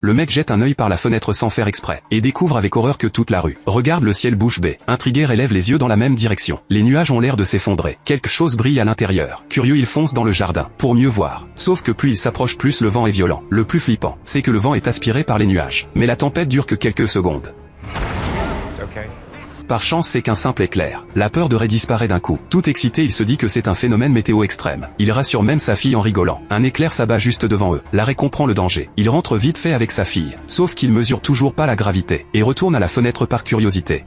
Le mec jette un œil par la fenêtre sans faire exprès, et découvre avec horreur que toute la rue regarde le ciel bouche bée. Intrigué, relève les yeux dans la même direction. Les nuages ont l'air de s'effondrer. Quelque chose brille à l'intérieur. Curieux, il fonce dans le jardin, pour mieux voir. Sauf que plus il s'approche, plus le vent est violent. Le plus flippant, c'est que le vent est aspiré par les nuages. Mais la tempête dure que quelques secondes. Par chance, c'est qu'un simple éclair. La peur de Ray disparaît d'un coup. Tout excité, il se dit que c'est un phénomène météo extrême. Il rassure même sa fille en rigolant. Un éclair s'abat juste devant eux. Larry comprend le danger. Il rentre vite fait avec sa fille. Sauf qu'il mesure toujours pas la gravité. Et retourne à la fenêtre par curiosité.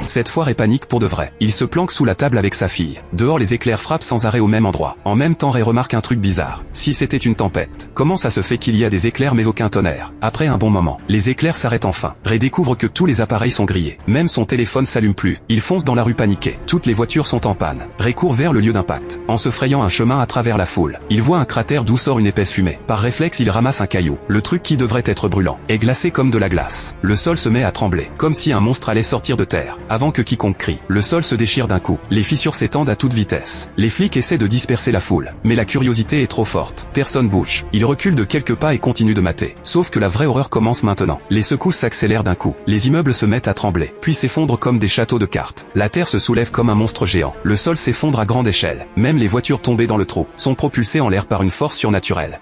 Cette fois, Ray panique pour de vrai. Il se planque sous la table avec sa fille. Dehors, les éclairs frappent sans arrêt au même endroit. En même temps, Ray remarque un truc bizarre. Si c'était une tempête, comment ça se fait qu'il y a des éclairs mais aucun tonnerre? Après un bon moment, les éclairs s'arrêtent enfin. Ray découvre que tous les appareils sont grillés. Même son téléphone s'allume plus. Il fonce dans la rue paniqué. Toutes les voitures sont en panne. Ray court vers le lieu d'impact. En se frayant un chemin à travers la foule, il voit un cratère d'où sort une épaisse fumée. Par réflexe, il ramasse un caillou. Le truc qui devrait être brûlant est glacé comme de la glace. Le sol se met à trembler, comme si un monstre allait sortir de terre. Avant que quiconque crie, le sol se déchire d'un coup. Les fissures s'étendent à toute vitesse. Les flics essaient de disperser la foule, mais la curiosité est trop forte. Personne bouge. Ils reculent de quelques pas et continuent de mater. Sauf que la vraie horreur commence maintenant. Les secousses s'accélèrent d'un coup. Les immeubles se mettent à trembler, puis s'effondrent comme des châteaux de cartes. La terre se soulève comme un monstre géant. Le sol s'effondre à grande échelle. Même les voitures tombées dans le trou sont propulsées en l'air par une force surnaturelle.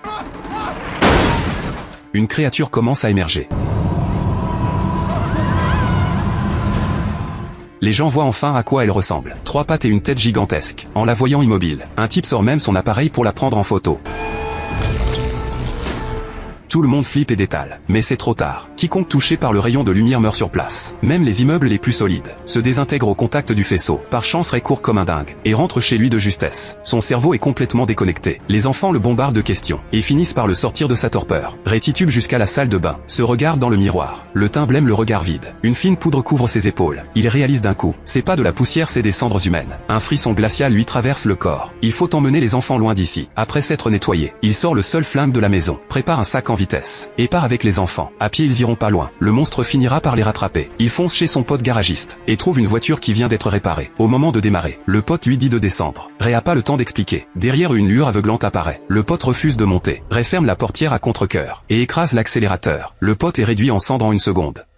Une créature commence à émerger. Les gens voient enfin à quoi elle ressemble. 3 pattes et une tête gigantesque. En la voyant immobile, un type sort même son appareil pour la prendre en photo. Tout le monde flippe et détale. Mais c'est trop tard. Quiconque touché par le rayon de lumière meurt sur place. Même les immeubles les plus solides se désintègrent au contact du faisceau. Par chance, Ray court comme un dingue et rentre chez lui de justesse. Son cerveau est complètement déconnecté. Les enfants le bombardent de questions et finissent par le sortir de sa torpeur. Ray titube jusqu'à la salle de bain, se regarde dans le miroir. Le teint blême, le regard vide. Une fine poudre couvre ses épaules. Il réalise d'un coup, c'est pas de la poussière, c'est des cendres humaines. Un frisson glacial lui traverse le corps. Il faut emmener les enfants loin d'ici. Après s'être nettoyé, il sort le seul flingue de la maison, prépare un sac en vitesse et part avec les enfants. À pied, ils iront pas loin. Le monstre finira par les rattraper. Il fonce chez son pote garagiste et trouve une voiture qui vient d'être réparée. Au moment de démarrer, le pote lui dit de descendre. Ray a pas le temps d'expliquer. Derrière, une lueur aveuglante apparaît. Le pote refuse de monter. Ray ferme la portière à contre-cœur et écrase l'accélérateur. Le pote est réduit en cendres en une seconde.